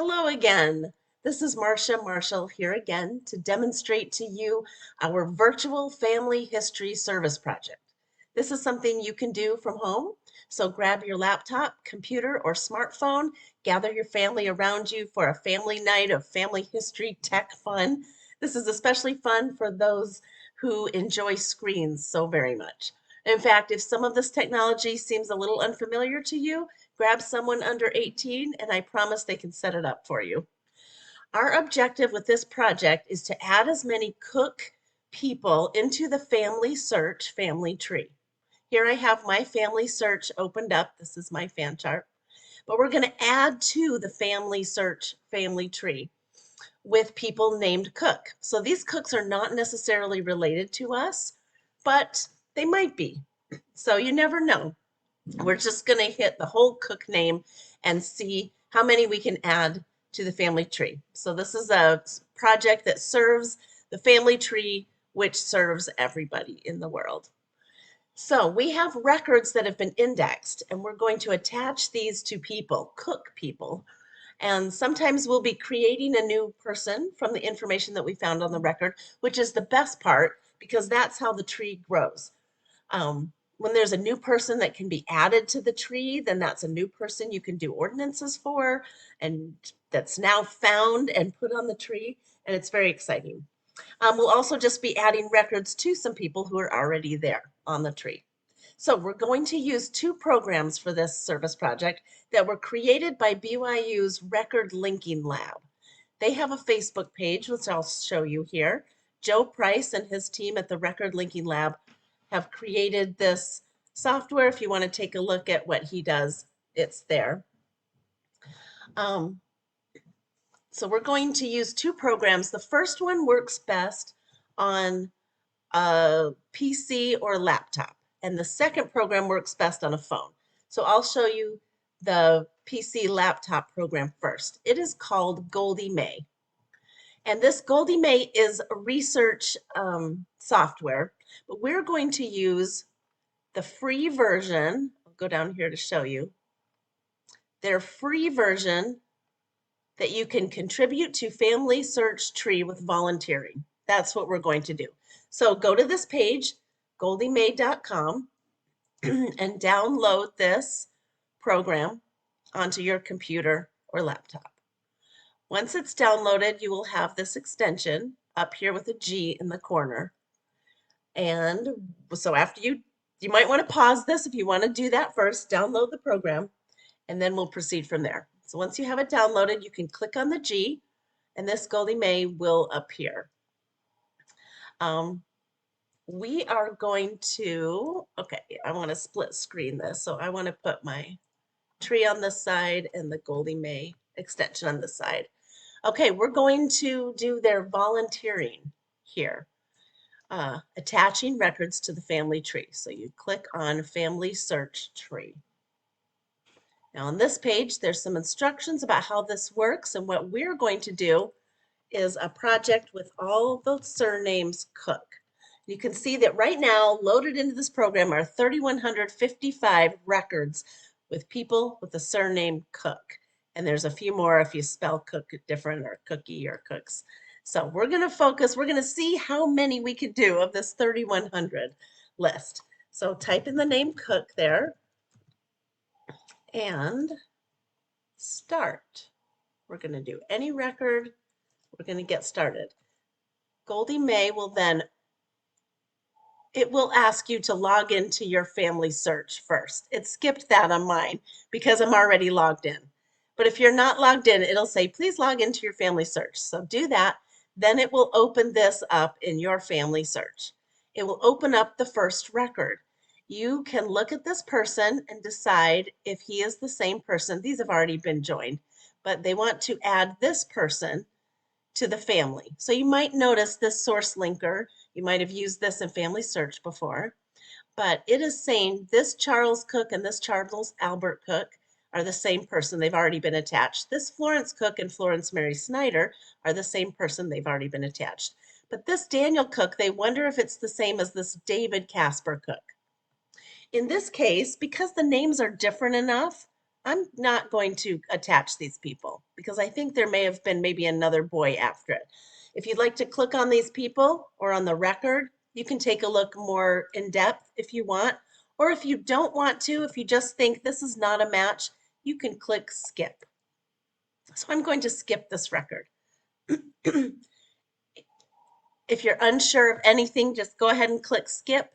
Hello again. This is Marcia Marshall here again to demonstrate to you our virtual family history service project. This is something you can do from home. So grab your laptop, computer, or smartphone, gather your family around you for a family night of family history tech fun. This is especially fun for those who enjoy screens so very much. In fact, if some of this technology seems a little unfamiliar to you, grab someone under 18 and I promise they can set it up for you. Our objective with this project is to add as many cook people into the Family Search Family Tree. Here I have my Family Search opened up. This is my fan chart. But we're going to add to the Family Search Family Tree with people named Cook. So these cooks are not necessarily related to us, but they might be. So you never know. We're just going to hit the whole cook name and see how many we can add to the family tree. So this is a project that serves the family tree, which serves everybody in the world. So we have records that have been indexed, and we're going to attach these to people, cook people. And sometimes we'll be creating a new person from the information that we found on the record, which is the best part because that's how the tree grows. When there's a new person that can be added to the tree, then that's a new person you can do ordinances for, and that's now found and put on the tree, and it's very exciting. We'll also just be adding records to some people who are already there on the tree. So we're going to use two programs for this service project that were created by BYU's Record Linking Lab. They have a Facebook page, which I'll show you here. Joe Price and his team at the Record Linking Lab have created this software. If you want to take a look at what he does, it's there. So we're going to use two programs. The first one works best on a PC or laptop, and the second program works best on a phone. So I'll show you the PC laptop program first. It is called Goldie May. And this Goldie May is a research software, but we're going to use the free version. I'll go down here to show you. Their free version that you can contribute to Family Search Tree with volunteering. That's what we're going to do. So go to this page, goldiemay.com, and download this program onto your computer or laptop. Once it's downloaded, you will have this extension up here with a G in the corner. And so after you might want to pause this if you want to do that first, download the program, and then we'll proceed from there. So once you have it downloaded, you can click on the G, and this Goldie May will appear. We are going to, okay, I want to split screen this. So I want to put my tree on this side and the Goldie May extension on this side. Okay, we're going to do their volunteering here. Attaching records to the family tree. So you click on Family Search Tree. Now on this page, there's some instructions about how this works, and what we're going to do is a project with all the surnames Cook. You can see that right now, loaded into this program are 3,155 records with people with the surname Cook. And there's a few more if you spell Cook different, or Cookie or Cooks. So we're going to focus, we're going to see how many we could do of this 3,100 list. So type in the name Cook there and start. We're going to do any record. We're going to get started. Goldie May will then, it will ask you to log into your family search first. It skipped that on mine because I'm already logged in. But if you're not logged in, it'll say, please log into your family search. So do that. Then it will open this up in your family search. It will open up the first record. You can look at this person and decide if he is the same person. These have already been joined, but they want to add this person to the family. So you might notice this source linker. You might have used this in Family Search before, but it is saying this Charles Cook and this Charles Albert Cook are the same person. They've already been attached. This Florence Cook and Florence Mary Snyder are the same person. They've already been attached. But this Daniel Cook, they wonder if it's the same as this David Casper Cook. In this case, because the names are different enough, I'm not going to attach these people because I think there may have been maybe another boy after it. If you'd like to click on these people or on the record, you can take a look more in depth if you want. Or if you don't want to, if you just think this is not a match, you can click skip. So I'm going to skip this record. If you're unsure of anything, just go ahead and click skip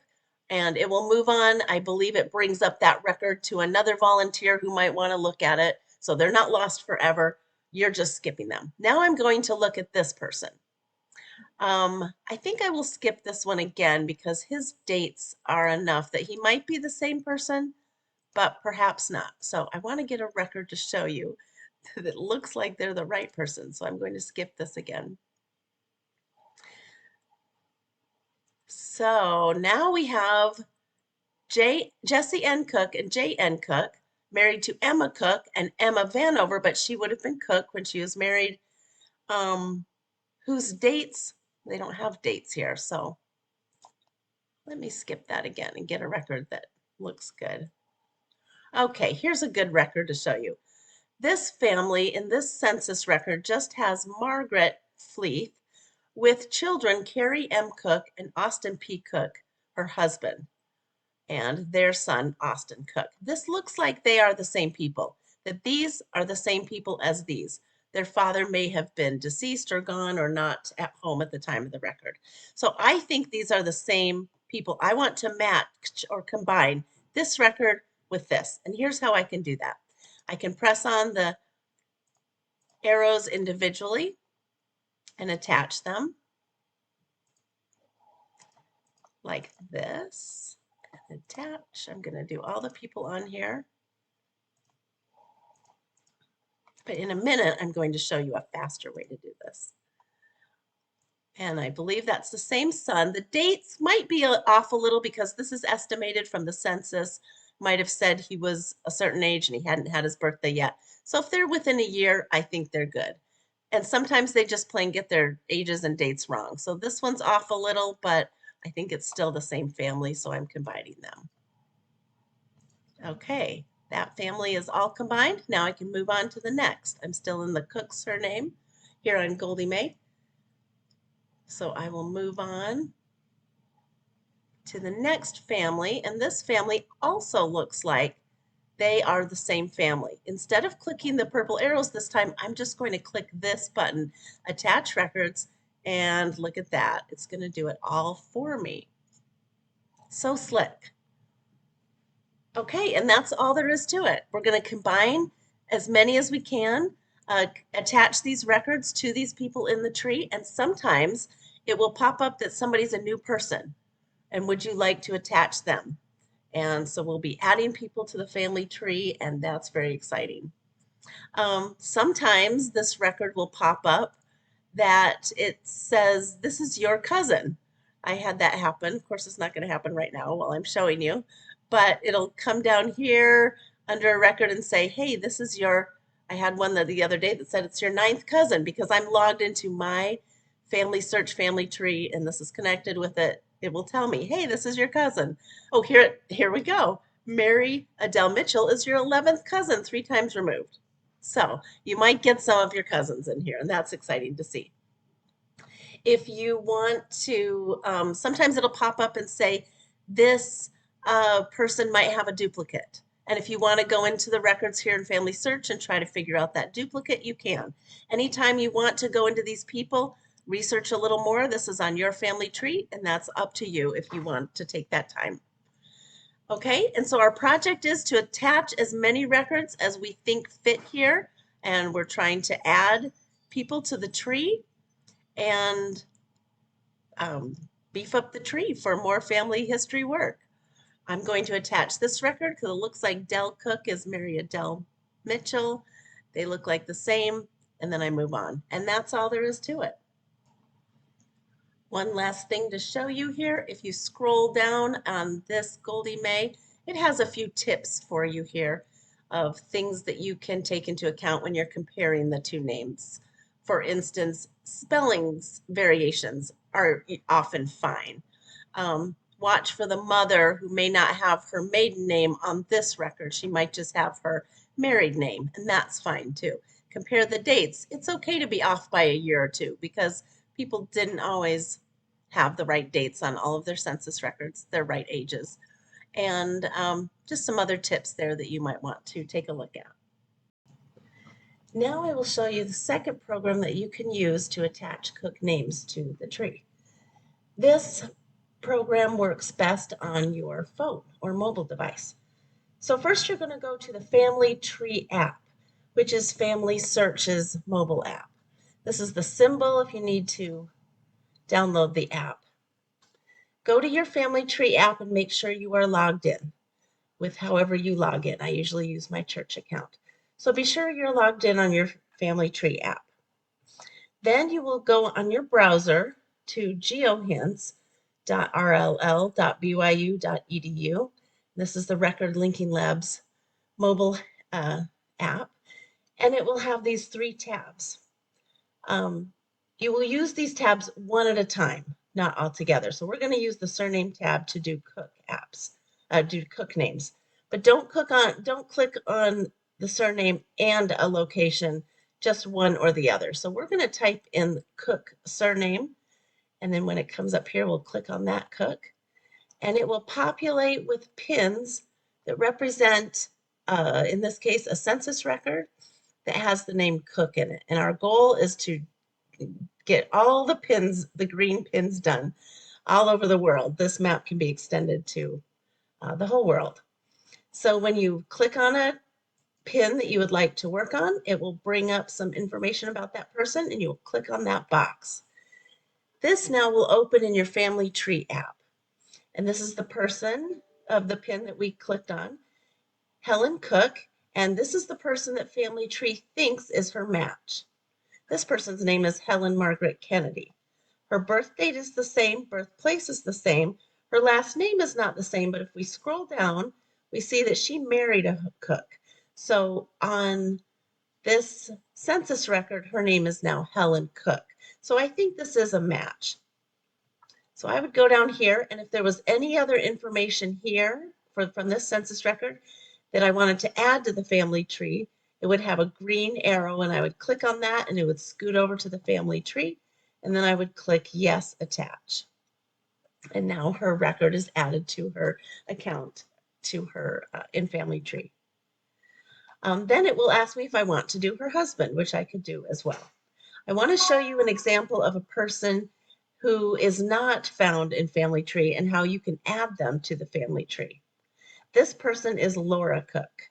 and it will move on. I believe it brings up that record to another volunteer who might want to look at it. So they're not lost forever. You're just skipping them. Now I'm going to look at this person. I think I will skip this one again because his dates are enough that he might be the same person, but perhaps not. So I want to get a record to show you that it looks like they're the right person. So I'm going to skip this again. So now we have Jessie N. Cook and J. N. Cook, married to Emma Cook and Emma Vanover, but she would have been Cook when she was married. Whose dates, they don't have dates here. So let me skip that again and get a record that looks good. Okay, here's a good record to show you. This family in this census record just has Margaret Fleeth with children Carrie M. Cook and Austin P. Cook, her husband, and their son, Austin Cook. This looks like they are the same people, that these are the same people as these. Their father may have been deceased or gone or not at home at the time of the record. So I think these are the same people. I want to match or combine this record with this. And here's how I can do that. I can press on the arrows individually and attach them like this. Attach. I'm going to do all the people on here. But in a minute, I'm going to show you a faster way to do this. And I believe that's the same son. The dates might be off a little because this is estimated from the census. Might have said he was a certain age and he hadn't had his birthday yet. So if they're within a year, I think they're good. And sometimes they just plain get their ages and dates wrong. So this one's off a little, but I think it's still the same family, so I'm combining them. Okay, that family is all combined. Now I can move on to the next. I'm still in the Cook surname here on Goldie Mae. So I will move on to the next family, and this family also looks like they are the same family. Instead of clicking the purple arrows this time, I'm just going to click this button, Attach Records, and look at that. It's going to do it all for me. So slick. Okay, and that's all there is to it. We're going to combine as many as we can, attach these records to these people in the tree, and sometimes it will pop up that somebody's a new person, and would you like to attach them? And so we'll be adding people to the family tree, and that's very exciting. Sometimes this record will pop up that it says, this is your cousin. I had that happen. Of course, it's not going to happen right now while I'm showing you, but it'll come down here under a record and say, hey, this is your, I had one the other day that said it's your 9th cousin because I'm logged into my FamilySearch Family Tree and this is connected with it. It will tell me, hey, this is your cousin. Oh, here we go. Mary Adele Mitchell is your 11th cousin, 3 times removed. So you might get some of your cousins in here, and that's exciting to see. If you want to, sometimes it'll pop up and say, this person might have a duplicate. And if you want to go into the records here in Family Search and try to figure out that duplicate, you can. Anytime you want to go into these people, research a little more, this is on your family tree, and that's up to you if you want to take that time. Okay, and so our project is to attach as many records as we think fit here, and we're trying to add people to the tree and beef up the tree for more family history work. I'm going to attach this record because it looks like Del Cook is Mary Adele Mitchell. They look like the same, and then I move on. And that's all there is to it. One last thing to show you here. If you scroll down on this Goldie Mae, it has a few tips for you here of things that you can take into account when you're comparing the two names. For instance, spellings variations are often fine. One watch for the mother who may not have her maiden name on this record. She might just have her married name, and that's fine too. Compare the dates. It's okay to be off by a year or two because people didn't always have the right dates on all of their census records, their right ages, and just some other tips there that you might want to take a look at. Now I will show you the second program that you can use to attach cook names to the tree. This program works best on your phone or mobile device. So first you're going to go to the Family Tree app, which is FamilySearch's mobile app. This is the symbol if you need to download the app. Go to your Family Tree app and make sure you are logged in with however you log in. I usually use my church account. So be sure you're logged in on your Family Tree app. Then you will go on your browser to geohints.rll.byu.edu. This is the Record Linking Labs mobile app, and it will have these 3 tabs. You will use these tabs one at a time, not all together. So we're going to use the surname tab to do cook names. But don't click on the surname and a location, just one or the other. So we're going to type in cook surname, and then when it comes up here, we'll click on that cook, and it will populate with pins that represent, in this case, a census record that has the name cook in it. And our goal is to get all the pins, the green pins, done all over the world. This map can be extended to the whole world. So when you click on a pin that you would like to work on, it will bring up some information about that person, and you'll click on that box. This now will open in your Family Tree app. And this is the person of the pin that we clicked on, Helen Cook, and this is the person that Family Tree thinks is her match. This person's name is Helen Margaret Kennedy. Her birth date is the same, birthplace is the same. Her last name is not the same, but if we scroll down, we see that she married a cook. So on this census record, her name is now Helen Cook. So I think this is a match. So I would go down here, and if there was any other information here from this census record that I wanted to add to the family tree, it would have a green arrow, and I would click on that, and it would scoot over to the family tree, and then I would click Yes, Attach. And now her record is added to her account, to her in Family Tree. Then it will ask me if I want to do her husband, which I could do as well. I want to show you an example of a person who is not found in Family Tree and how you can add them to the Family Tree. This person is Laura Cook.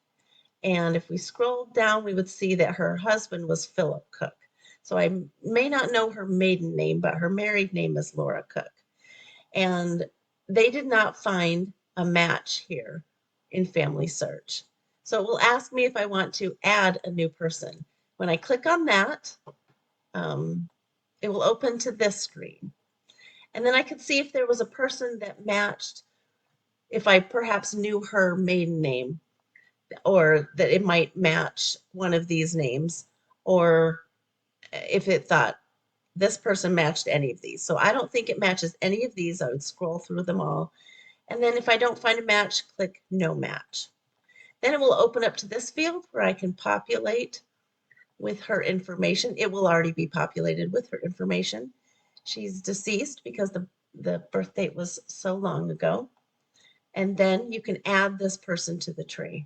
And if we scroll down, we would see that her husband was Philip Cook. So I may not know her maiden name, but her married name is Laura Cook. And they did not find a match here in Family Search. So it will ask me if I want to add a new person. When I click on that, it will open to this screen. And then I could see if there was a person that matched, if I perhaps knew her maiden name, or that it might match one of these names, or if it thought this person matched any of these. So I don't think it matches any of these. I would scroll through them all. And then if I don't find a match, click No Match. Then it will open up to this field where I can populate with her information. It will already be populated with her information. She's deceased because the birth date was so long ago. And then you can add this person to the tree.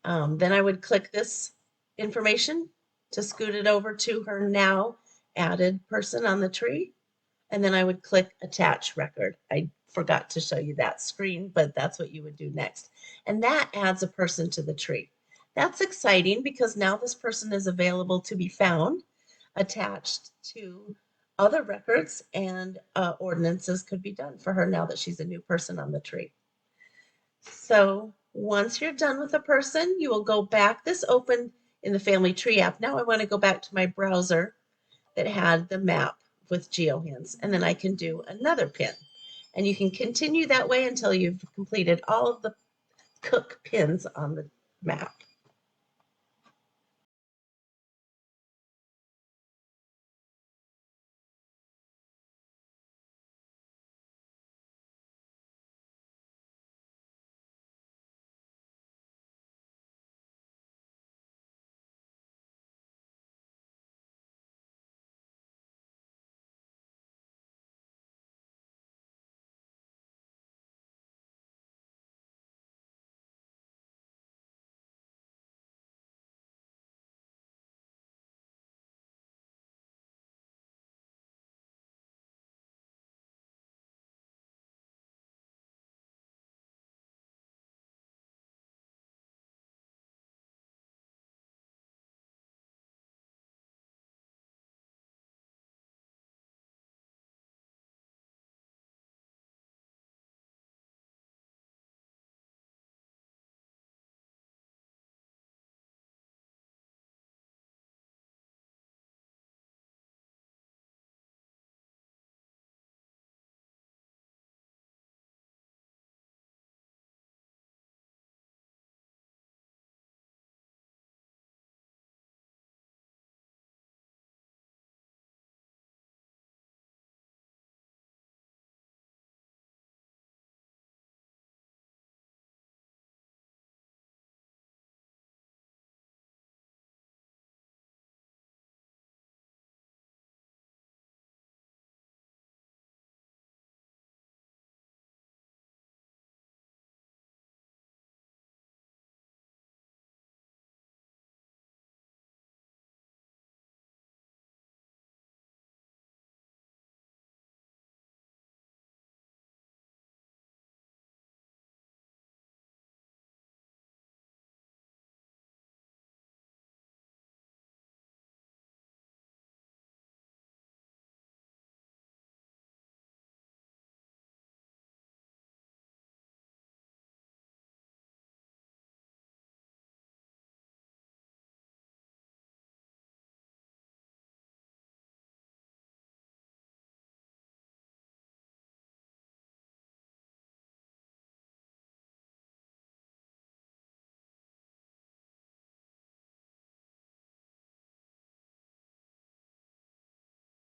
Then I would click this information to scoot it over to her now added person on the tree. And then I would click Attach Record. I forgot to show you that screen, but that's what you would do next. And that adds a person to the tree. That's exciting because now this person is available to be found, attached to other records, and ordinances could be done for her now that she's a new person on the tree. So once you're done with a person, you will go back. This opened in the Family Tree app. Now I want to go back to my browser that had the map with GeoHints, and then I can do another pin. And you can continue that way until you've completed all of the cook pins on the map.